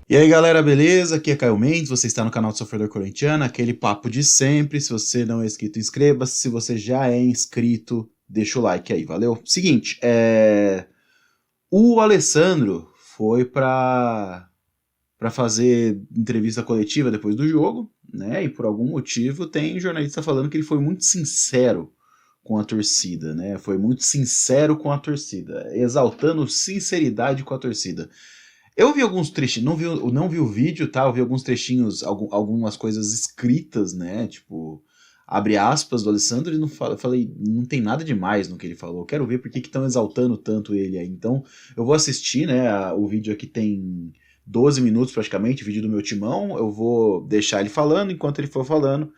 E aí galera, beleza? Aqui é Caio Mendes, você está no canal do Sofredor Corintiano, aquele papo de sempre. Se você não é inscrito, inscreva-se. Se você já é inscrito, deixa o like aí, valeu? Seguinte, o Alessandro foi para fazer entrevista coletiva depois do jogo, né? E por algum motivo tem jornalista falando que ele foi muito sincero com a torcida, né? Foi muito sincero com a torcida, exaltando sinceridade com a torcida. Eu vi alguns trechinhos, não vi o vídeo, tá? Eu vi alguns trechinhos, algumas coisas escritas, né? Tipo, abre aspas do Alessandro e não fala, eu falei, não tem nada demais no que ele falou. Quero ver por que estão exaltando tanto ele aí. Então, eu vou assistir, né? O vídeo aqui tem 12 minutos praticamente, vídeo do meu timão. Eu vou deixar ele falando, enquanto ele for falando.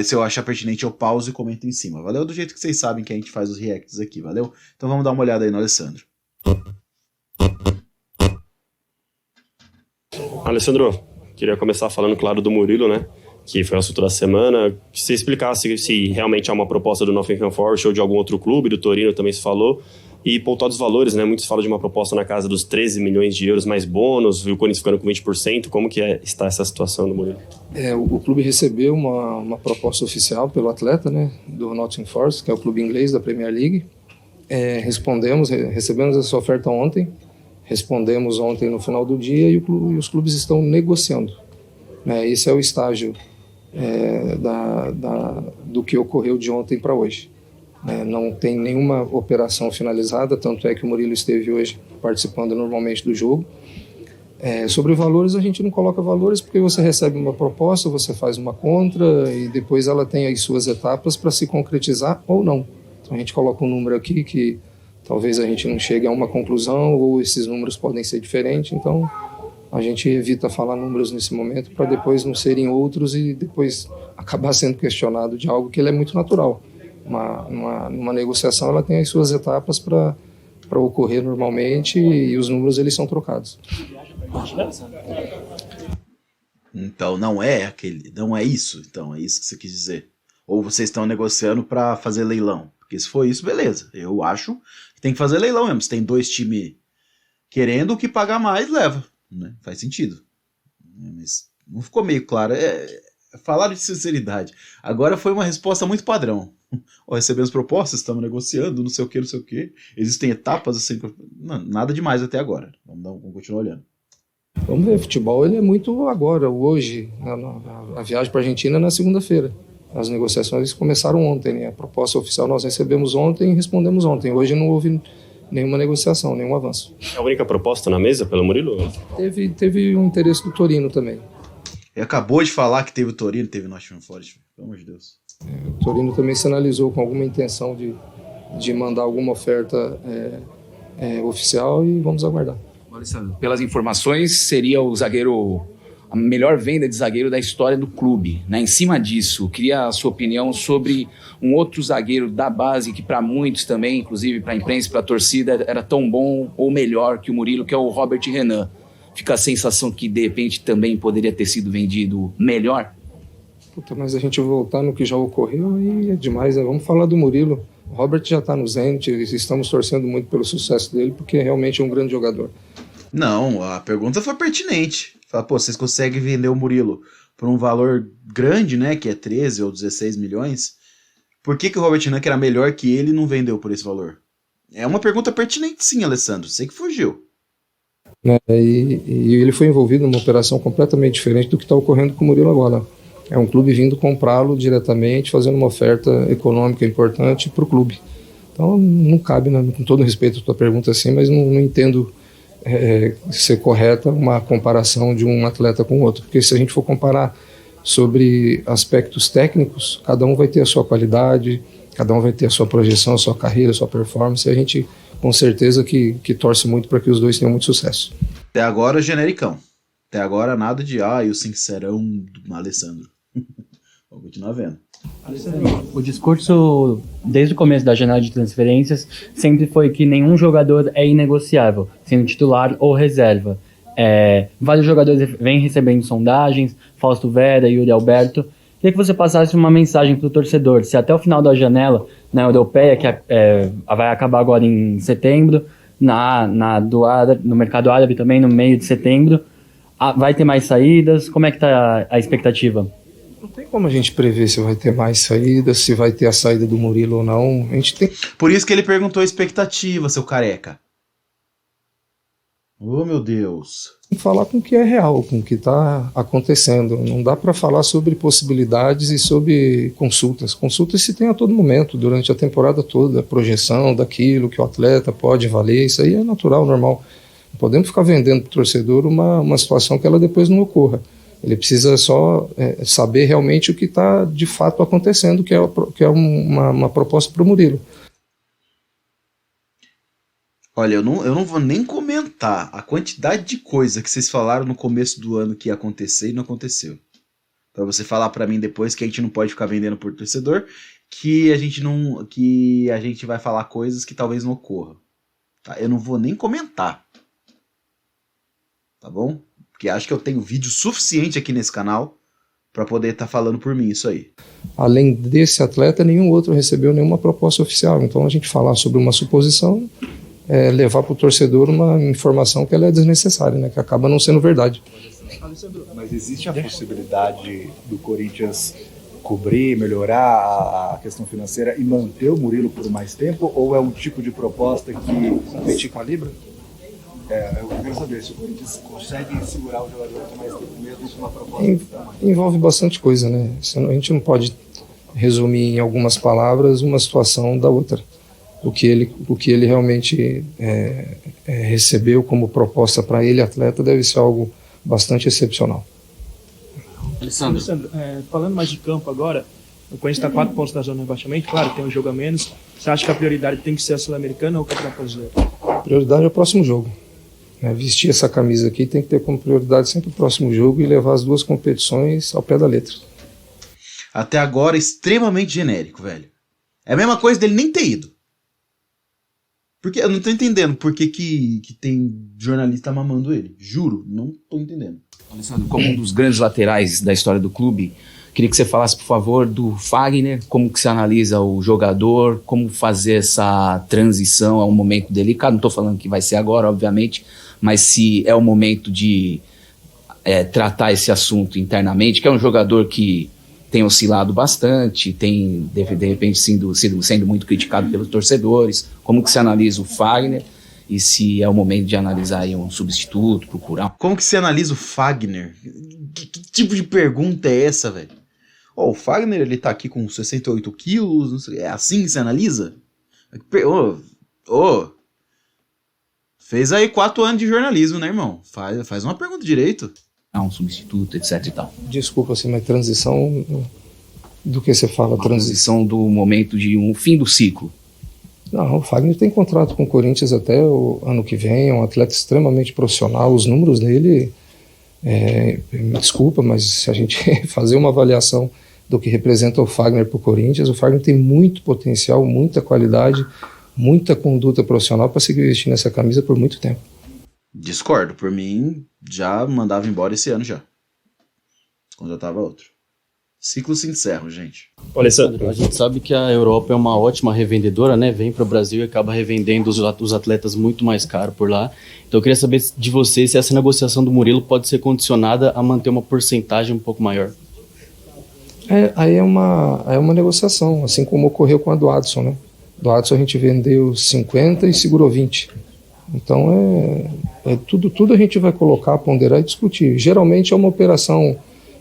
Se eu achar pertinente, eu pauso e comento em cima. Valeu? Do jeito que vocês sabem que a gente faz os reacts aqui, valeu? Então vamos dar uma olhada aí no Alessandro. Alessandro, queria começar falando, claro, do Murilo, né? Que foi o assunto da semana. Que você explicasse se realmente há uma proposta do Nottingham Forest ou de algum outro clube, do Torino também se falou. E pontuar dos valores, né? Muitos falam de uma proposta na casa dos 13 milhões de euros mais bônus, e o Corinthians ficando com 20%. Como que está essa situação do Murilo? O clube recebeu uma proposta oficial pelo atleta, né? Do Nottingham Forest, que é o clube inglês da Premier League. Recebemos essa oferta ontem. Respondemos ontem no final do dia e os clubes estão negociando. Esse é o estágio do que ocorreu de ontem para hoje. Não tem nenhuma operação finalizada, tanto é que o Murilo esteve hoje participando normalmente do jogo. Sobre valores, a gente não coloca valores porque você recebe uma proposta, você faz uma contra e depois ela tem as suas etapas para se concretizar ou não. Então a gente coloca um número aqui que talvez a gente não chegue a uma conclusão ou esses números podem ser diferentes, então a gente evita falar números nesse momento para depois não serem outros e depois acabar sendo questionado de algo que ele é muito natural. Uma negociação ela tem as suas etapas para ocorrer normalmente e os números eles são trocados. Então não é isso? Então é isso que você quis dizer? Ou vocês estão negociando para fazer leilão? Porque se for isso, beleza. Eu acho que tem que fazer leilão mesmo. Se tem dois times querendo, o que pagar mais leva. Né? Faz sentido. Mas não ficou meio claro. Falaram de sinceridade. Agora foi uma resposta muito padrão. Recebemos propostas, estamos negociando, não sei o que. Existem etapas assim. Não, nada demais até agora. Vamos continuar olhando. Vamos ver, futebol ele é muito agora, hoje. A viagem para a Argentina é na segunda-feira. As negociações começaram ontem, né? A proposta oficial nós recebemos ontem e respondemos ontem. Hoje não houve nenhuma negociação, nenhum avanço. É a única proposta na mesa pelo Murilo? Teve um interesse do Torino também. Ele acabou de falar que teve o Torino, teve o Nottingham Forest. Pelo amor de Deus. O Torino também sinalizou com alguma intenção de mandar alguma oferta oficial e vamos aguardar. Alessandro, pelas informações, seria a melhor venda de zagueiro da história do clube. Né? Em cima disso, queria a sua opinião sobre um outro zagueiro da base que para muitos também, inclusive para a imprensa e para a torcida, era tão bom ou melhor que o Murilo, que é o Robert Renan. Fica a sensação que de repente também poderia ter sido vendido melhor? Mas a gente voltar no que já ocorreu aí é demais, né? Vamos falar do Murilo. O Robert já está no Zenit, estamos torcendo muito pelo sucesso dele, porque realmente é um grande jogador. Não, a pergunta foi pertinente. Fala, vocês conseguem vender o Murilo por um valor grande, né, que é 13 ou 16 milhões? Por que o Robert Renan, que era melhor que ele, não vendeu por esse valor? É uma pergunta pertinente sim, Alessandro. Sei que fugiu. E ele foi envolvido numa operação completamente diferente do que está ocorrendo com o Murilo agora. É um clube vindo comprá-lo diretamente, fazendo uma oferta econômica importante para o clube. Então não cabe, né, com todo respeito à tua pergunta assim, mas não entendo ser correta uma comparação de um atleta com o outro, porque se a gente for comparar sobre aspectos técnicos, cada um vai ter a sua qualidade, cada um vai ter a sua projeção, a sua carreira, a sua performance, e a gente com certeza que torce muito para que os dois tenham muito sucesso. Até agora, genericão. Até agora, nada de e o sincerão do Alessandro. Vamos continuar vendo. O discurso, desde o começo da janela de transferências, sempre foi que nenhum jogador é inegociável, sendo titular ou reserva. Vários jogadores vêm recebendo sondagens, Fausto Vera, Yuri Alberto. Queria que você passasse uma mensagem para o torcedor, se até o final da janela, na europeia, que vai acabar agora em setembro, no mercado árabe também, no meio de setembro, Vai ter mais saídas? Como é que tá a expectativa? Não tem como a gente prever se vai ter mais saídas, se vai ter a saída do Murilo ou não. A gente tem Por isso que ele perguntou a expectativa, seu careca. Oh, meu Deus. que falar com o que é real, com o que está acontecendo. Não dá para falar sobre possibilidades e sobre consultas. Consultas se tem a todo momento, durante a temporada toda, a projeção daquilo que o atleta pode valer, isso aí é natural, normal. Não podemos ficar vendendo para o torcedor uma situação que ela depois não ocorra. Ele precisa só saber realmente o que está de fato acontecendo, que é uma proposta para o Murilo. Olha, eu não vou nem comentar a quantidade de coisa que vocês falaram no começo do ano que ia acontecer e não aconteceu. Pra você falar pra mim depois que a gente não pode ficar vendendo por torcedor, que a gente vai falar coisas que talvez não ocorram. Tá? Eu não vou nem comentar. Tá bom? Porque acho que eu tenho vídeo suficiente aqui nesse canal pra poder estar falando por mim isso aí. Além desse atleta, nenhum outro recebeu nenhuma proposta oficial. Então a gente falar sobre uma suposição levar para o torcedor uma informação que ela é desnecessária, né? Que acaba não sendo verdade. Mas existe a possibilidade do Corinthians cobrir, melhorar a questão financeira e manter o Murilo por mais tempo? Ou é um tipo de proposta que... Competir com a Libra? eu quero saber se o Corinthians consegue segurar o jogador por mais tempo mesmo com uma proposta desse tamanho. Envolve bastante coisa, né? A gente não pode resumir em algumas palavras uma situação da outra. O que ele realmente recebeu como proposta para ele, atleta, deve ser algo bastante excepcional. Alessandro, falando mais de campo agora, o Corinthians está 4 pontos da zona de rebaixamento, claro, tem um jogo a menos. Você acha que a prioridade tem que ser a Sul-Americana ou o Campeonato Brasileiro? A prioridade é o próximo jogo. Vestir essa camisa aqui tem que ter como prioridade sempre o próximo jogo e levar as duas competições ao pé da letra. Até agora, extremamente genérico, velho. É a mesma coisa dele nem ter ido. Porque eu não tô entendendo por que tem jornalista mamando ele. Juro, não tô entendendo. Alessandro, como um dos grandes laterais da história do clube, queria que você falasse, por favor, do Fagner, como que você analisa o jogador, como fazer essa transição a um momento delicado. Não estou falando que vai ser agora, obviamente, mas se é o momento de tratar esse assunto internamente, que é um jogador que tem oscilado bastante, tem de repente sendo muito criticado pelos torcedores. Como que você analisa o Fagner e se é o momento de analisar aí um substituto, procurar? Como que você analisa o Fagner? Que tipo de pergunta é essa, velho? O Fagner, ele tá aqui com 68 quilos, não sei, é assim que você analisa? Fez aí 4 anos de jornalismo, né, irmão? Faz uma pergunta direito. Um substituto, etc e tal. Desculpa, assim, mas transição do que você fala? Transição do momento de um fim do ciclo. Não, o Fagner tem contrato com o Corinthians até o ano que vem, é um atleta extremamente profissional, os números dele, me desculpa, mas se a gente fazer uma avaliação do que representa o Fagner para o Corinthians tem muito potencial, muita qualidade, muita conduta profissional para seguir vestindo essa camisa por muito tempo. Discordo, por mim já mandava embora esse ano já. Quando já tava outro. Ciclo se encerra, gente. Alessandro, A gente sabe que a Europa é uma ótima revendedora, né? Vem para o Brasil e acaba revendendo os atletas muito mais caro por lá. Então eu queria saber de você se essa negociação do Murilo pode ser condicionada a manter uma porcentagem um pouco maior. Aí é uma negociação, assim como ocorreu com a do Adson, né? Do Adson a gente vendeu 50 e segurou 20. Então tudo a gente vai colocar, ponderar e discutir. Geralmente é uma operação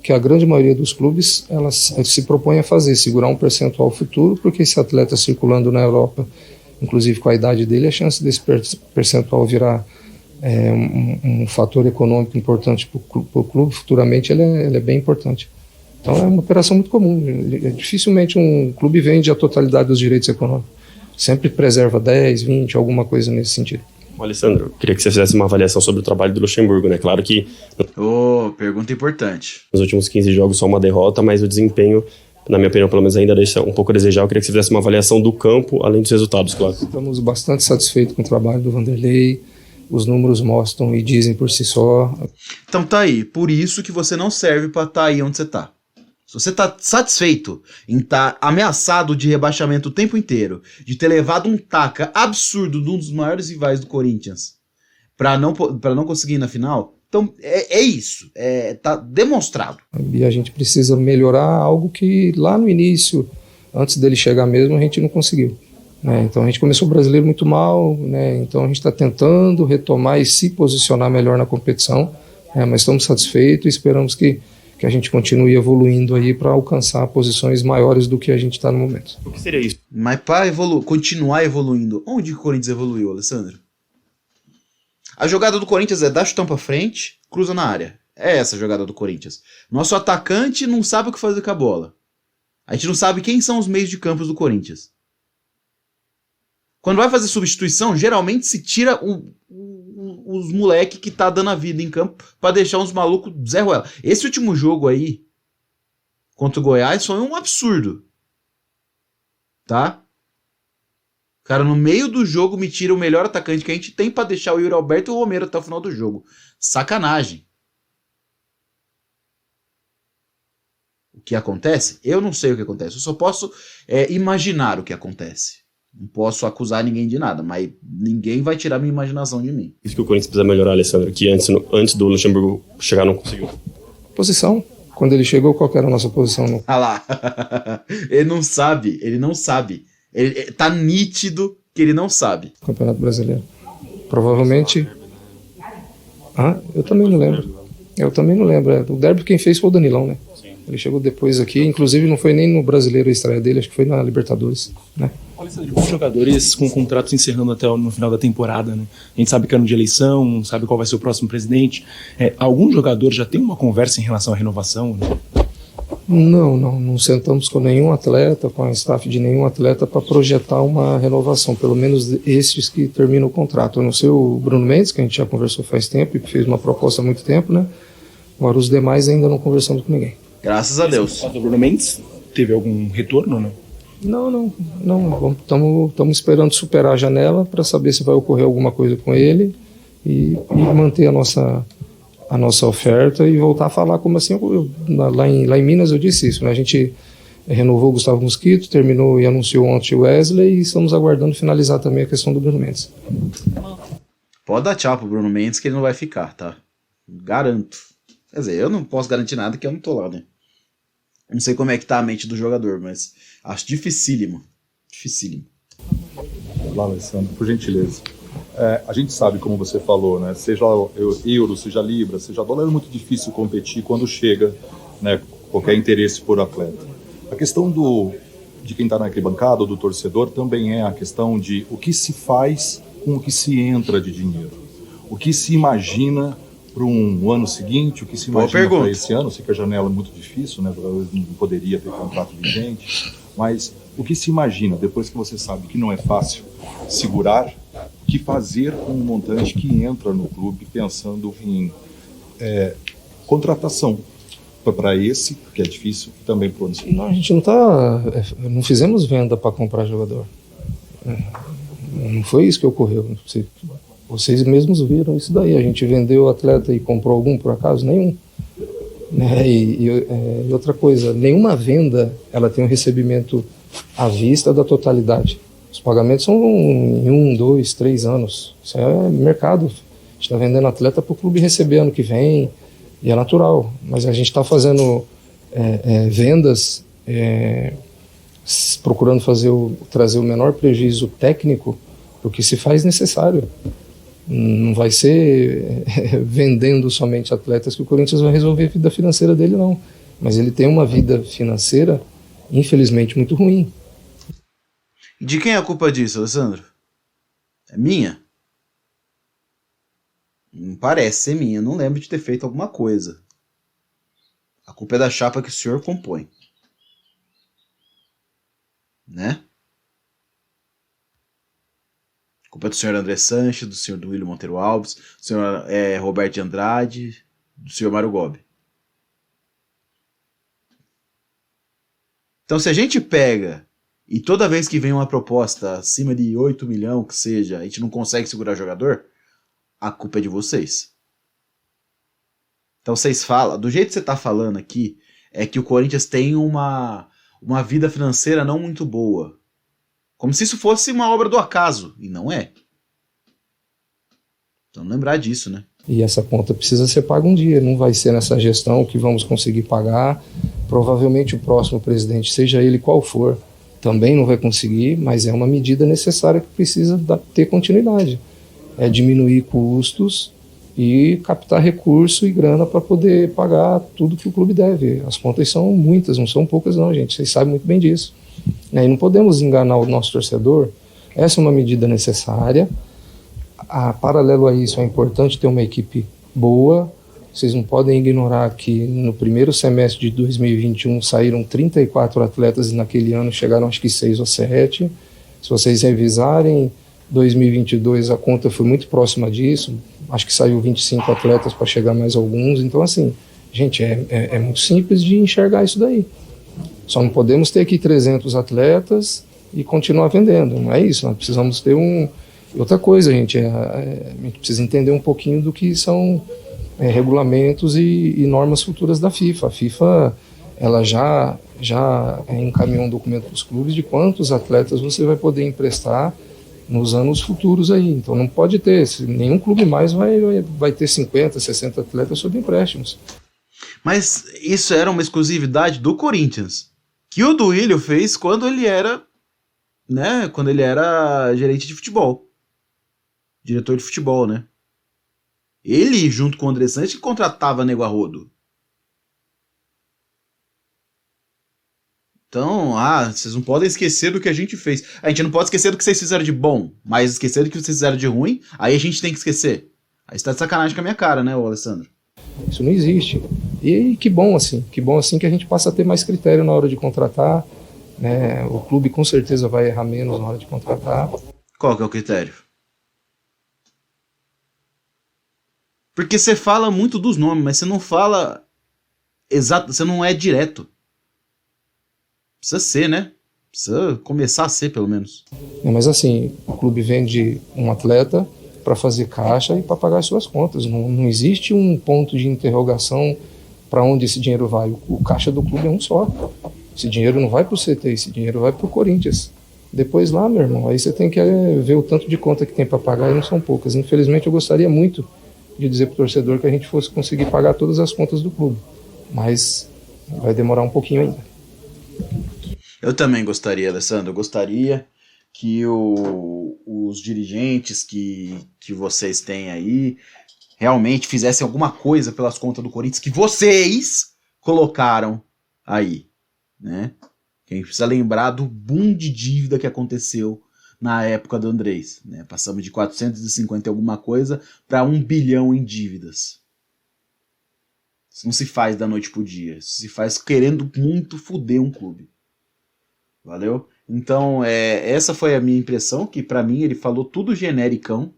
que a grande maioria dos clubes elas se propõe a fazer, segurar um percentual futuro, porque esse atleta circulando na Europa, inclusive com a idade dele, a chance desse percentual virar um fator econômico importante para o clube futuramente, ele é bem importante. Então é uma operação muito comum. Dificilmente um clube vende a totalidade dos direitos econômicos. Sempre preserva 10, 20, alguma coisa nesse sentido. Alessandro, queria que você fizesse uma avaliação sobre o trabalho do Luxemburgo, né? Claro que Pergunta importante. nos últimos 15 jogos só uma derrota, mas o desempenho, na minha opinião, pelo menos ainda deixa um pouco a desejar. Eu queria que você fizesse uma avaliação do campo, além dos resultados, claro. Estamos bastante satisfeitos com o trabalho do Vanderlei. Os números mostram e dizem por si só. Então tá aí. Por isso que você não serve pra estar aí onde você tá. Se você tá satisfeito em estar ameaçado de rebaixamento o tempo inteiro, de ter levado um taca absurdo de um dos maiores rivais do Corinthians pra não conseguir ir na final, Então, é isso. Tá demonstrado. E a gente precisa melhorar algo que lá no início, antes dele chegar mesmo, a gente não conseguiu. Né? Então a gente começou o brasileiro muito mal, né? Então a gente está tentando retomar e se posicionar melhor na competição, mas estamos satisfeitos e esperamos que a gente continue evoluindo aí para alcançar posições maiores do que a gente está no momento. O que seria isso? Mas para continuar evoluindo, onde o Corinthians evoluiu, Alessandro? A jogada do Corinthians é dar chutão pra frente, cruza na área. É essa a jogada do Corinthians. Nosso atacante não sabe o que fazer com a bola. A gente não sabe quem são os meios de campo do Corinthians. Quando vai fazer substituição, geralmente se tira os moleque que tá dando a vida em campo pra deixar uns malucos Zé Ruela. Esse último jogo aí, contra o Goiás, foi um absurdo. Tá? Cara, no meio do jogo me tira o melhor atacante que a gente tem pra deixar o Yuri Alberto e o Romero até o final do jogo. Sacanagem. O que acontece? Eu não sei o que acontece. Eu só posso imaginar o que acontece. Não posso acusar ninguém de nada, mas ninguém vai tirar minha imaginação de mim. Isso que o Corinthians precisa melhorar, Alessandro, que antes do Luxemburgo chegar não conseguiu. Posição. Quando ele chegou, qual que era a nossa posição? Ah lá. Ele não sabe. Tá nítido que ele não sabe. Campeonato Brasileiro. Provavelmente... eu também não lembro. O derby quem fez foi o Danilão, né? Sim. Ele chegou depois aqui, inclusive não foi nem no Brasileiro a estreia dele, acho que foi na Libertadores, né? Alessandro, bons jogadores com contratos encerrando até no final da temporada, né? A gente sabe que é ano de eleição, sabe qual vai ser o próximo presidente. Algum jogador já tem uma conversa em relação à renovação, né? Não sentamos com nenhum atleta, com a staff de nenhum atleta para projetar uma renovação, pelo menos estes que terminam o contrato. A não ser o Bruno Mendes, que a gente já conversou faz tempo e fez uma proposta há muito tempo, né? Agora os demais ainda não conversamos com ninguém. Graças a Deus. O Bruno Mendes teve algum retorno, né? Não. Estamos esperando superar a janela para saber se vai ocorrer alguma coisa com ele e manter a nossa oferta e voltar a falar como assim, lá em Minas eu disse isso, né? A gente renovou o Gustavo Mosquito, terminou e anunciou ontem o Wesley e estamos aguardando finalizar também a questão do Bruno Mendes. Pode dar tchau pro Bruno Mendes que ele não vai ficar, tá? Garanto. Quer dizer, eu não posso garantir nada que eu não tô lá, né? Não sei como é que tá a mente do jogador, mas acho dificílimo. Lá, Alessandro, por gentileza. A gente sabe, como você falou, né? Seja euro, seja libra, seja dólar, é muito difícil competir quando chega, né, qualquer interesse por atleta. A questão de quem está na arquibancada, ou do torcedor, também é a questão de o que se faz com o que se entra de dinheiro. O que se imagina para um ano seguinte, o que se imagina para esse ano. Sei que a janela é muito difícil, né? Não poderia ter contrato vigente, mas o que se imagina, depois que você sabe que não é fácil segurar, o que fazer com um montante que entra no clube pensando em contratação para esse, que é difícil, e também para o ano seguinte. Não, a gente não fizemos venda para comprar jogador. Não foi isso que ocorreu. Vocês mesmos viram isso daí. A gente vendeu o atleta e comprou algum, por acaso? Nenhum. E outra coisa, nenhuma venda ela tem um recebimento à vista da totalidade. Os pagamentos são em 1, 2, 3 anos. Isso é mercado. A gente está vendendo atleta para o clube receber ano que vem, e é natural. Mas a gente está fazendo vendas, procurando trazer o menor prejuízo técnico, porque se faz necessário. Não vai ser vendendo somente atletas que o Corinthians vai resolver a vida financeira dele, não. Mas ele tem uma vida financeira, infelizmente, muito ruim. De quem é a culpa disso, Alessandro? É minha? Não parece ser minha, não lembro de ter feito alguma coisa. A culpa é da chapa que o senhor compõe. Né? A culpa é do senhor André Sanches, do senhor Duílio Monteiro Alves, do senhor Roberto de Andrade, do senhor Mário Gobi. Então, se a gente pega e toda vez que vem uma proposta acima de 8 milhões, que seja, a gente não consegue segurar jogador, a culpa é de vocês. Então vocês falam, do jeito que você está falando aqui, é que o Corinthians tem uma vida financeira não muito boa. Como se isso fosse uma obra do acaso, e não é. Então lembrar disso, né? E essa conta precisa ser paga um dia, não vai ser nessa gestão que vamos conseguir pagar. Provavelmente o próximo presidente, seja ele qual for, também não vai conseguir, mas é uma medida necessária que precisa ter continuidade. É diminuir custos e captar recurso e grana para poder pagar tudo que o clube deve. As contas são muitas, não são poucas não, gente, vocês sabem muito bem disso. E não podemos enganar o nosso torcedor. Essa é uma medida necessária. Paralelo a isso, é importante ter uma equipe boa. Vocês não podem ignorar que no primeiro semestre de 2021 saíram 34 atletas e naquele ano chegaram acho que 6 ou 7. Se vocês revisarem 2022, a conta foi muito próxima disso. Acho que saiu 25 atletas para chegar mais alguns. Então, assim, gente, é muito simples de enxergar isso daí. Só não podemos ter aqui 300 atletas e continuar vendendo. Não é isso, nós precisamos ter outra coisa, gente, a gente precisa entender um pouquinho do que são regulamentos e normas futuras da FIFA. A FIFA, ela já encaminhou um documento para os clubes de quantos atletas você vai poder emprestar nos anos futuros aí. Então não pode ter, nenhum clube mais vai ter 50, 60 atletas sob empréstimos. Mas isso era uma exclusividade do Corinthians, que o Duílio fez quando ele era, né, quando ele era gerente de futebol. Diretor de futebol, né? Ele, junto com o André Sanches, que contratava nego a rodo. Então, vocês não podem esquecer do que a gente fez. A gente não pode esquecer do que vocês fizeram de bom, mas esquecer do que vocês fizeram de ruim, aí a gente tem que esquecer. Aí você tá de sacanagem com a minha cara, né, ô Alessandro? Isso não existe. E que bom assim que a gente passa a ter mais critério na hora de contratar, né? O clube com certeza vai errar menos na hora de contratar. Qual que é o critério? Porque você fala muito dos nomes, mas você não fala exato, você não é direto. Precisa ser, né? Precisa começar a ser, pelo menos. Mas assim, o clube vende um atleta para fazer caixa e para pagar as suas contas. Não existe um ponto de interrogação para onde esse dinheiro vai. O caixa do clube é um só. Esse dinheiro não vai para o CT, esse dinheiro vai para o Corinthians. Depois lá, meu irmão, aí você tem que ver o tanto de conta que tem para pagar e não são poucas. Infelizmente, eu gostaria muito de dizer para o torcedor que a gente fosse conseguir pagar todas as contas do clube. Mas vai demorar um pouquinho ainda. Eu também gostaria, Alessandro. Eu gostaria que os dirigentes que vocês têm aí realmente fizessem alguma coisa pelas contas do Corinthians que vocês colocaram aí, né? Que a gente precisa lembrar do boom de dívida que aconteceu na época do Andrés, né? Passamos de 450 e alguma coisa para 1 bilhão em dívidas. Isso não se faz da noite pro dia. Isso se faz querendo muito foder um clube. Valeu? Então, essa foi a minha impressão, que pra mim ele falou tudo genericão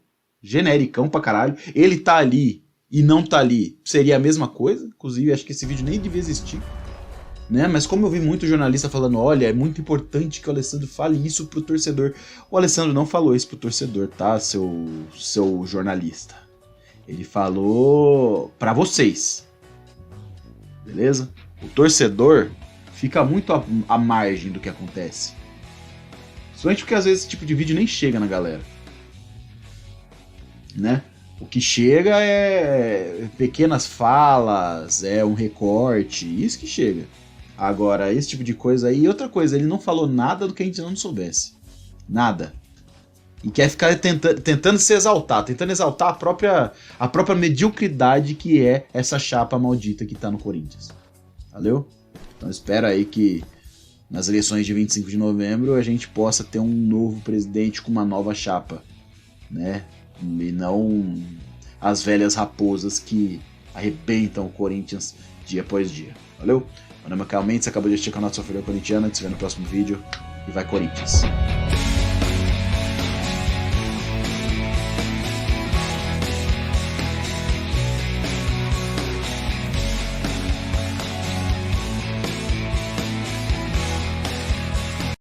pra caralho. Ele tá ali e não tá ali, seria a mesma coisa. Inclusive, acho que esse vídeo nem devia existir, né? Mas como eu vi muito jornalista falando, olha, é muito importante que o Alessandro fale isso pro torcedor. O Alessandro não falou isso pro torcedor, tá, seu jornalista. Ele falou pra vocês, beleza? O torcedor fica muito à margem do que acontece. Principalmente porque às vezes esse tipo de vídeo nem chega na galera, né? O que chega é pequenas falas, é um recorte, isso que chega. Agora, esse tipo de coisa aí... E outra coisa, ele não falou nada do que a gente não soubesse. Nada. E quer ficar tentando se exaltar, tentando exaltar a própria mediocridade que é essa chapa maldita que tá no Corinthians. Valeu? Então espero aí que nas eleições de 25 de novembro a gente possa ter um novo presidente com uma nova chapa, né? E não as velhas raposas que arrebentam o Corinthians dia após dia. Valeu? Meu nome é Caio Mendes, você acabou de assistir o canal do Sofredor Corintiano, a gente se vê no próximo vídeo e vai Corinthians!